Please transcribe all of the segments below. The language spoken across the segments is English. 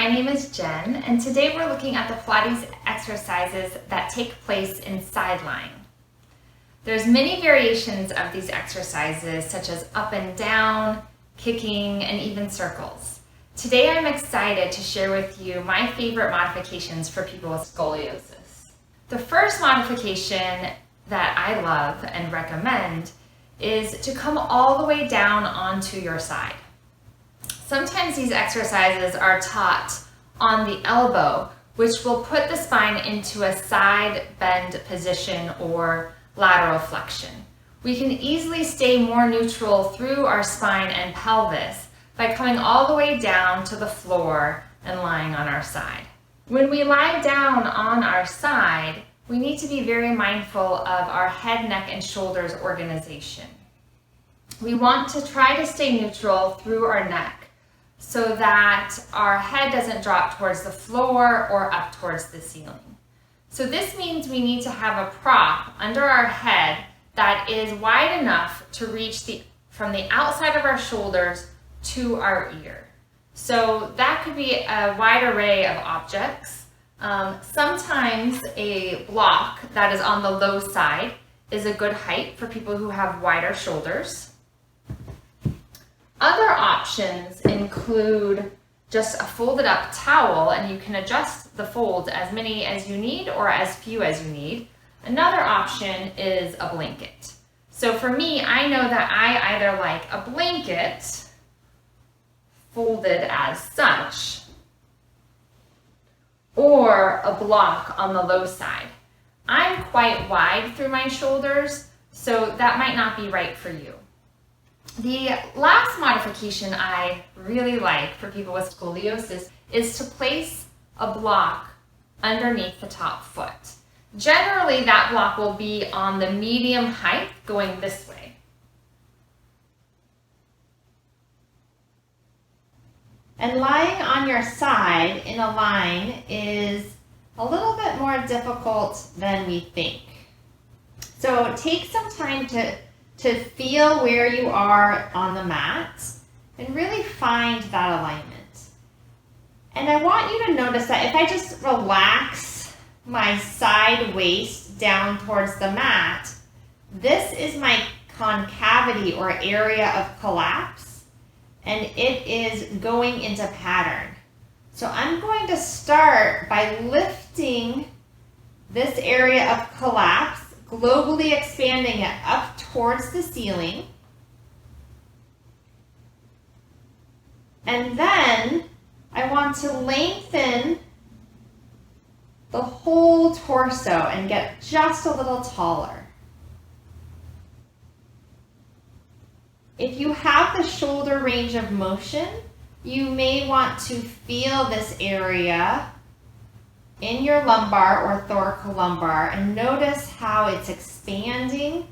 my name is Jen, and today we're looking at the Pilates exercises that take place in side lying. There's many variations of these exercises, such as up and down, kicking, and even circles. Today I'm excited to share with you my favorite modifications for people with scoliosis. The first modification that I love and recommend is to come all the way down onto your side. Sometimes these exercises are taught on the elbow, which will put the spine into a side bend position or lateral flexion. We can easily stay more neutral through our spine and pelvis by coming all the way down to the floor and lying on our side. When we lie down on our side, we need to be very mindful of our head, neck, and shoulders organization. We want to try to stay neutral through our neck so that our head doesn't drop towards the floor or up towards the ceiling. So this means we need to have a prop under our head that is wide enough to reach from the outside of our shoulders to our ear. So that could be a wide array of objects. Sometimes a block that is on the low side is a good height for people who have wider shoulders. Other options include just a folded up towel, and you can adjust the folds as many as you need or as few as you need. Another option is a blanket. So for me, I know that I either like a blanket folded as such or a block on the low side. I'm quite wide through my shoulders, so that might not be right for you. The last modification I really like for people with scoliosis is to place a block underneath the top foot. Generally, that block will be on the medium height going this way. And lying on your side in a line is a little bit more difficult than we think. So take some time to feel where you are on the mat and really find that alignment. And I want you to notice that if I just relax my side waist down towards the mat, this is my concavity or area of collapse, and it is going into pattern. So I'm going to start by lifting this area of collapse, globally expanding it up towards the ceiling. And then I want to lengthen the whole torso and get just a little taller. If you have the shoulder range of motion, you may want to feel this area in your lumbar or thoraco-lumbar and notice how it's expanding.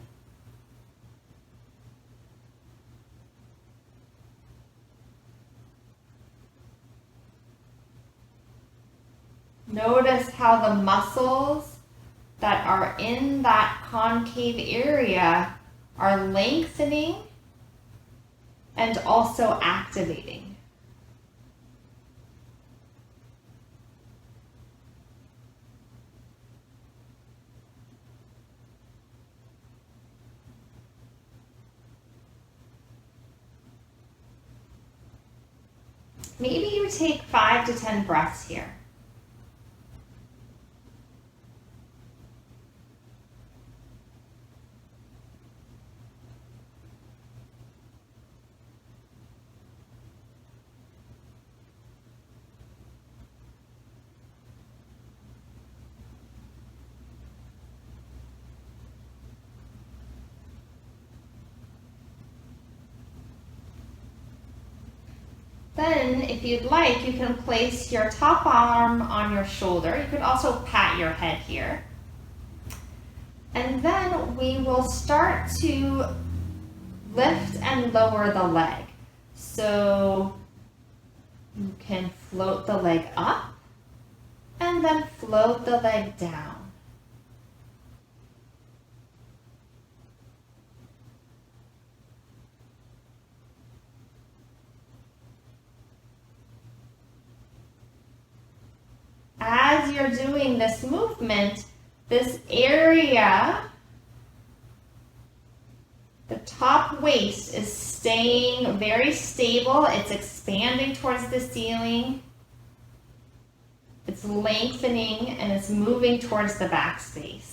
Notice how the muscles that are in that concave area are lengthening and also activating. Maybe you take 5 to 10 breaths here. Then, if you'd like, you can place your top arm on your shoulder. You could also pat your head here. And then we will start to lift and lower the leg. So you can float the leg up and then float the leg down. you're doing this movement, this area, the top waist is staying very stable. It's expanding towards the ceiling. It's lengthening and it's moving towards the back space.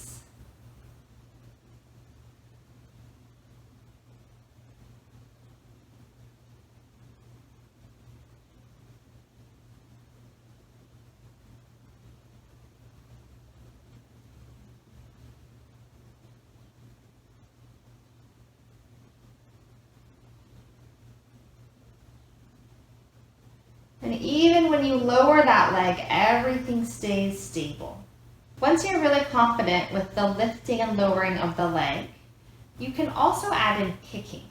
And even when you lower that leg, everything stays stable. Once you're really confident with the lifting and lowering of the leg, you can also add in kicking.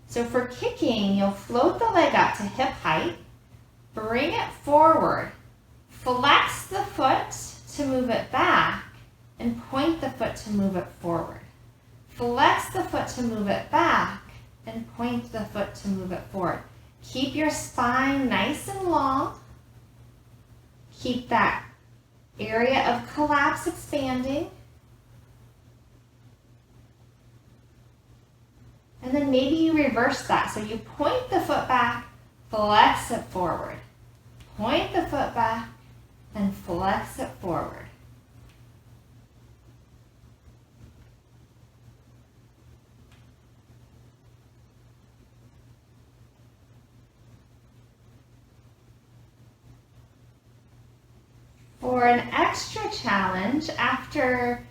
So for kicking, you'll float the leg up to hip height, bring it forward, flex the foot to move it back, and point the foot to move it forward. Flex the foot to move it back, and point the foot to move it forward. Keep your spine nice and long. Keep that area of collapse expanding. And then maybe you reverse that. So you point the foot back, flex it forward. Point the foot back and flex it forward. For an extra challenge, after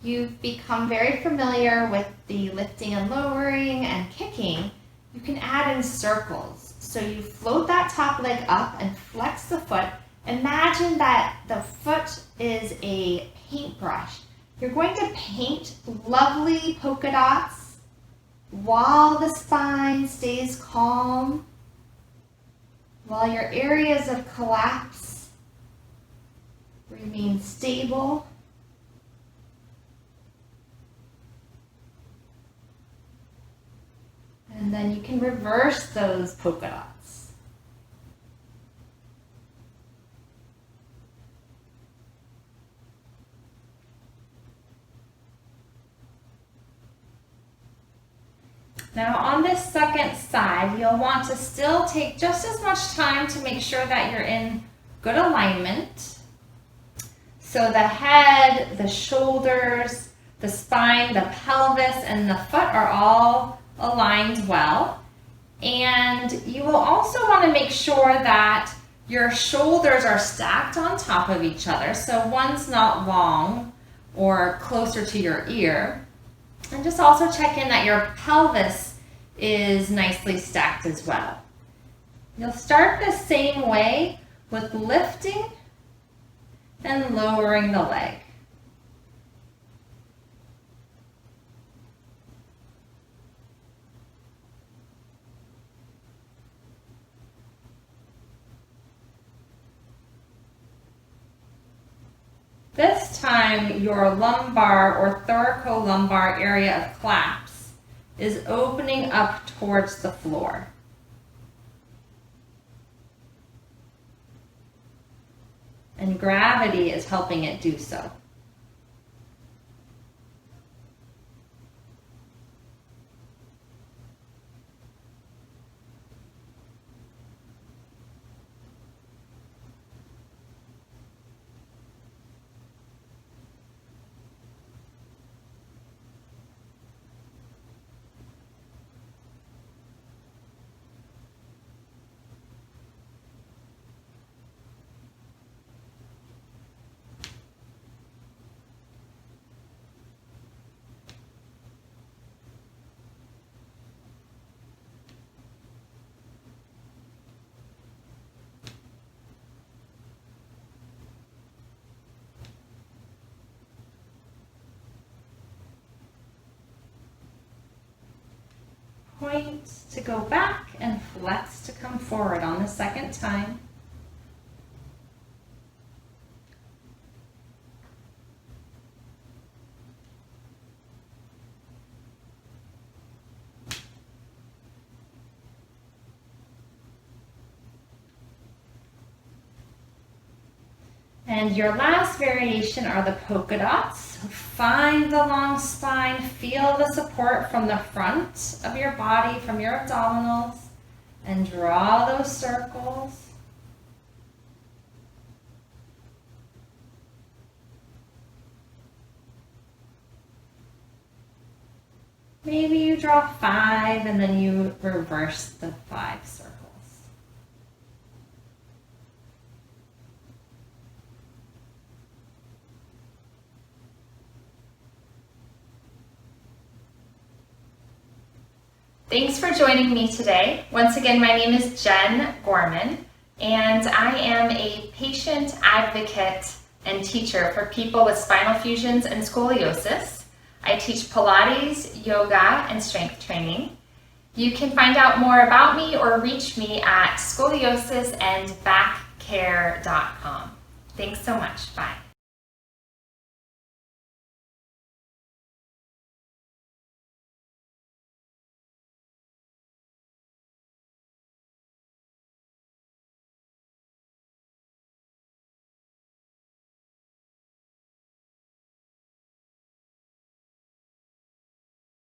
you've become very familiar with the lifting and lowering and kicking, you can add in circles. So you float that top leg up and flex the foot. Imagine that the foot is a paintbrush. You're going to paint lovely polka dots while the spine stays calm, while your areas of collapse remain stable. And then you can reverse those polka dots. Now on this second side, you'll want to still take just as much time to make sure that you're in good alignment. So the head, the shoulders, the spine, the pelvis, and the foot are all aligned well. And you will also want to make sure that your shoulders are stacked on top of each other. So one's not long or closer to your ear. And just also check in that your pelvis is nicely stacked as well. You'll start the same way with lifting and lowering the leg. This time, your lumbar or thoraco-lumbar area of collapse is opening up towards the floor. And gravity is helping it do so. Point to go back and flex to come forward on the second time. And your last variation are the polka dots. Find the long spine, feel the support from the front of your body, from your abdominals, and draw those circles. Maybe you draw 5 and then you reverse the 5 circles. Thanks for joining me today. Once again, my name is Jen Gorman, and I am a patient advocate and teacher for people with spinal fusions and scoliosis. I teach Pilates, yoga, and strength training. You can find out more about me or reach me at scoliosisandbackcare.com. Thanks so much. Bye.